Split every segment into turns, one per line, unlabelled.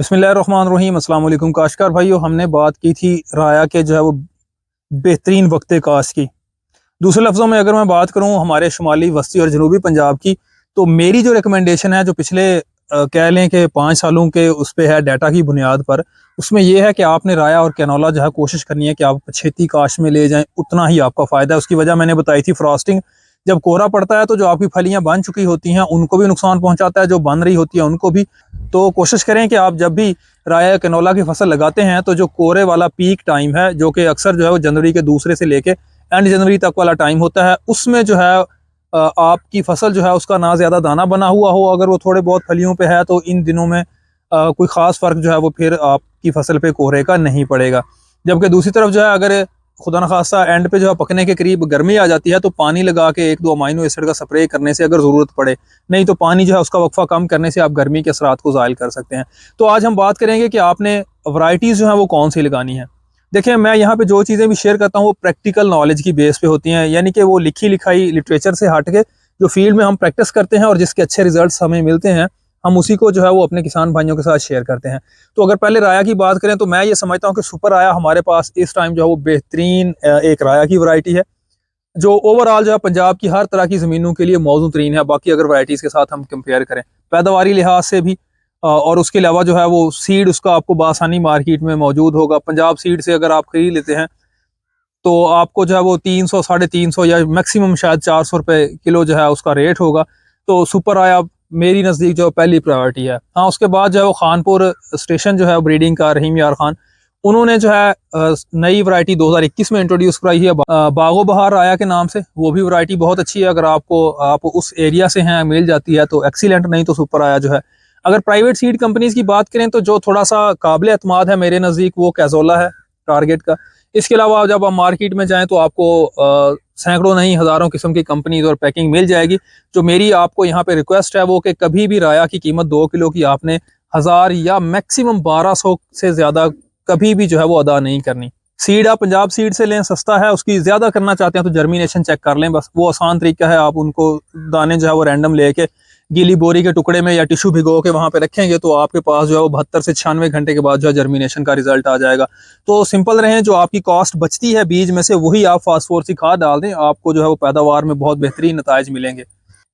बिस्मिल्लाहिर्रहमानिर्रहीम। अस्सलाम वालेकुम काश्तकार भाइयों, हमने बात की थी राया के जो है वो बेहतरीन वक्त काश की। दूसरे लफ्ज़ों में अगर मैं बात करूँ हमारे शुमाली वस्ती और जनूबी पंजाब की, तो मेरी जो रिकमेंडेशन है जो पिछले कह लें कि 5 सालों के उस पे है डाटा की बुनियाद पर, उसमें यह है कि आपने राया और कैनोला जो है कोशिश करनी है कि आप पछेती काश में ले जाएं, उतना ही आपका फ़ायदा है। उसकी वजह मैंने बताई थी फ्रॉस्टिंग। जब कोहरा पड़ता है तो जो आपकी फलियां बन चुकी होती हैं उनको भी नुकसान पहुंचाता है, जो बन रही होती है उनको भी। तो कोशिश करें कि आप जब भी राया या कैनोला की फसल लगाते हैं तो जो कोहरे वाला पीक टाइम है, जो कि अक्सर जो है वो जनवरी के दूसरे से लेके एंड जनवरी तक वाला टाइम होता है, उसमें जो है आपकी फसल जो है उसका ना ज़्यादा दाना बना हुआ हो, अगर वो थोड़े बहुत फलियों पे है तो इन दिनों में कोई ख़ास फ़र्क जो है वो फिर आपकी फसल पे कोहरे का नहीं पड़ेगा। जबकि दूसरी तरफ जो है अगर खुदा न खास्ता एंड पे जो है पकने के करीब गर्मी आ जाती है तो पानी लगा के 1-2 अमाइनो एसिड का स्प्रे करने से अगर ज़रूरत पड़े, नहीं तो पानी जो है उसका वक्फा कम करने से आप गर्मी के असरात को ज़ायल कर सकते हैं। तो आज हम बात करेंगे कि आपने वैरायटीज़ जो है वो कौन सी लगानी है। देखिए, मैं यहाँ पे जो चीज़ें भी शेयर करता हूँ वो प्रैक्टिकल नॉलेज की बेस पे होती हैं, यानी कि वो लिखी लिखाई लिटरेचर से हट के जो फील्ड में हम प्रैक्टिस करते हैं और जिसके अच्छे रिजल्ट्स हमें मिलते हैं, हम उसी को जो है वो अपने किसान भाइयों के साथ शेयर करते हैं। तो अगर पहले राया की बात करें तो मैं ये समझता हूँ कि सुपर राया हमारे पास इस टाइम जो है वो बेहतरीन एक राया की वैरायटी है, जो ओवरऑल जो है पंजाब की हर तरह की ज़मीनों के लिए मौजू तरीन है। बाकी अगर वैराइटीज़ के साथ हम कंपेयर करें पैदावारी लिहाज से भी, और उसके अलावा जो है वो सीड उसका आपको बआसानी मार्केट में मौजूद होगा। पंजाब सीड से अगर आप खरीद लेते हैं तो आपको जो है वो 300 350 या मैक्सिमम शायद 400 रुपये किलो जो है उसका रेट होगा। तो सुपर आया मेरी नज़दीक जो पहली प्रायोरिटी है। हाँ, उसके बाद जो है वो खानपुर स्टेशन जो है ब्रीडिंग का रहीम यार खान, उन्होंने जो है नई वैरायटी 2021 में इंट्रोड्यूस कराई है, बागो बहार आया के नाम से। वो भी वैरायटी बहुत अच्छी है, अगर आप उस एरिया से हैं मिल जाती है तो एक्सीलेंट, नहीं तो सुपर आया जो है। अगर प्राइवेट सीड कंपनीज की बात करें तो जो थोड़ा सा काबिल एतमाद है मेरे नज़दीक वो कैजोला है टारगेट का। इसके अलावा जब आप मार्केट में जाएं तो आपको सैकड़ों नहीं हज़ारों किस्म की कंपनीज और पैकिंग मिल जाएगी। जो मेरी आपको यहाँ पे रिक्वेस्ट है वो कि कभी भी राया की कीमत 2 किलो की आपने 1000 या मैक्सिमम 1200 से ज़्यादा कभी भी जो है वो अदा नहीं करनी। सीड आप पंजाब सीड से लें, सस्ता है। उसकी ज़्यादा करना चाहते हैं तो जर्मिनेशन चेक कर लें, बस वो आसान तरीका है। आप उनको दाने जो है वो रैंडम लेके गीली बोरी के टुकड़े में या टिश्यू भिगो के वहाँ पे रखेंगे तो आपके पास जो है वो 72 से 96 घंटे के बाद जो है जर्मिनेशन का रिजल्ट आ जाएगा। तो सिंपल रहें, जो आपकी कॉस्ट बचती है बीज में से वही आप फास्फोरस खाद डाल दें, आपको जो है वो पैदावार में बहुत बेहतरीन नताइज मिलेंगे।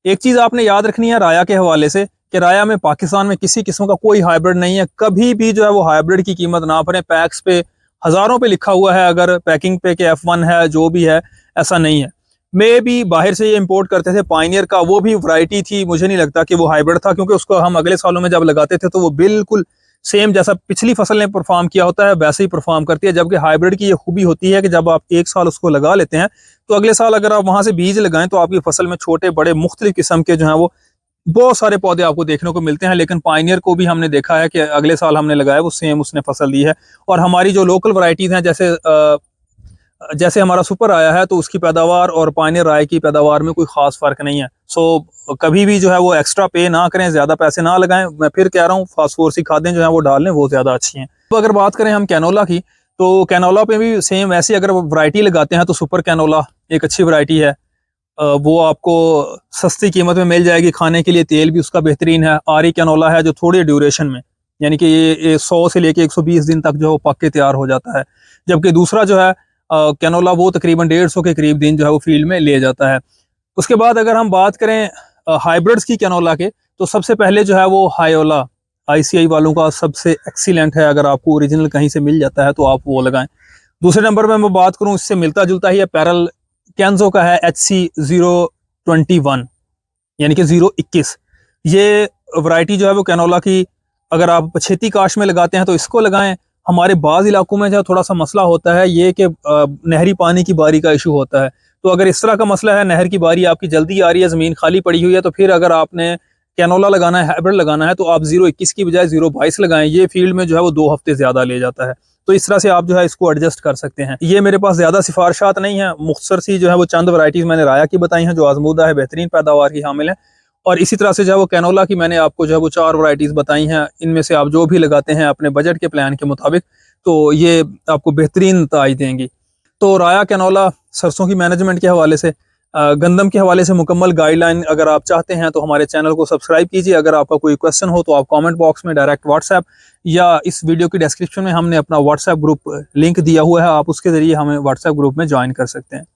एक चीज़ आपने याद रखनी है राया के हवाले से कि राया में पाकिस्तान में किसी किस्म का कोई हाइब्रिड नहीं है। कभी भी जो है वो हाइब्रिड की कीमत ना भरें। पैक्स पे हज़ारों पे लिखा हुआ है, अगर पैकिंग पे के F1 है जो भी है, ऐसा नहीं है। मैं भी बाहर से ये इंपोर्ट करते थे पायनियर का, वो भी वैरायटी थी, मुझे नहीं लगता कि वो हाइब्रिड था, क्योंकि उसको हम अगले सालों में जब लगाते थे तो वो बिल्कुल सेम जैसा पिछली फसल ने परफॉर्म किया होता है वैसे ही परफॉर्म करती है। जबकि हाइब्रिड की ये खूबी होती है कि जब आप एक साल उसको लगा लेते हैं तो अगले साल अगर आप वहां से बीज लगाएं तो आपकी फसल में छोटे बड़े मुख्तलिफ किस्म के जो है वो बहुत सारे पौधे आपको देखने को मिलते हैं। लेकिन पायनियर को भी हमने देखा है कि अगले साल हमने लगाया वो सेम उसने फसल दी है। और हमारी जो लोकल वैरायटीज हैं, जैसे हमारा सुपर आया है, तो उसकी पैदावार और पायनियर राय की पैदावार में कोई खास फर्क नहीं है। सो कभी भी जो है वो एक्स्ट्रा पे ना करें, ज्यादा पैसे ना लगाएं। मैं फिर कह रहा हूँ फास्फोरस खादें जो है वो डाल लें, वो ज्यादा अच्छी हैं। तो अगर बात करें हम कैनोला की, तो कैनोला पे भी सेम वैसे अगर वैरायटी लगाते हैं तो सुपर कैनोला एक अच्छी वैरायटी है। वो आपको सस्ती कीमत में मिल जाएगी। खाने के लिए तेल भी उसका बेहतरीन है। आरी कैनोला है जो थोड़ी ड्यूरेशन में, यानी कि ये 100 से लेके 120 दिन तक जो है पक के तैयार हो जाता है। जबकि दूसरा जो है कैनोला वो तकरीबन 150 के करीब दिन जो है वो फील्ड में ले जाता है। उसके बाद अगर हम बात करें हाइब्रिड्स की कैनोला के, तो सबसे पहले जो है वो हायोला ICI वालों का सबसे एक्सीलेंट है। अगर आपको ओरिजिनल कहीं से मिल जाता है तो आप वो लगाएं। दूसरे नंबर पर मैं बात करूं, इससे मिलता जुलता ही है, पैरल कैंजो का है HC021, यानी कि 021। ये वैरायटी जो है वो कैनोला की अगर आप पछेती काश में लगाते हैं तो इसको लगाएं। हमारे बाज़ इलाकों में जो थोड़ा सा मसला होता है ये कि नहरी पानी की बारी का इशू होता है। तो अगर इस तरह का मसला है, नहर की बारी आपकी जल्दी आ रही है, ज़मीन खाली पड़ी हुई है, तो फिर अगर आपने कैनोला लगाना है, हाइब्रिड लगाना है, तो आप 021 की बजाय 022 लगाएं। ये फील्ड में जो है वो 2 हफ्ते ज़्यादा ले जाता है। तो इस तरह से आप जो है इसको एडजस्ट कर सकते हैं। ये मेरे पास ज़्यादा सिफारशात नहीं है, मुख्तसर सी जो है वो चंद वैरायटीज़ मैंने राया की बताई हैं जो आजमूदा है, बेहतरीन पैदावार की हामिल है। और इसी तरह से जो है वो कैनोला की मैंने आपको जो है वो 4 वैरायटीज़ बताई हैं। इनमें से आप जो भी लगाते हैं अपने बजट के प्लान के मुताबिक, तो ये आपको बेहतरीन नताइज देंगी। तो राया कैनोला सरसों की मैनेजमेंट के हवाले से गंदम के हवाले से मुकम्मल गाइडलाइन अगर आप चाहते हैं तो हमारे चैनल को सब्सक्राइब कीजिए। अगर आपका कोई क्वेश्चन हो तो आप कमेंट बॉक्स में डायरेक्ट व्हाट्सएप या इस वीडियो की डिस्क्रिप्शन में हमने अपना व्हाट्सएप ग्रुप लिंक दिया हुआ है, आप उसके ज़रिए हमें व्हाट्सएप ग्रुप में ज्वाइन कर सकते हैं।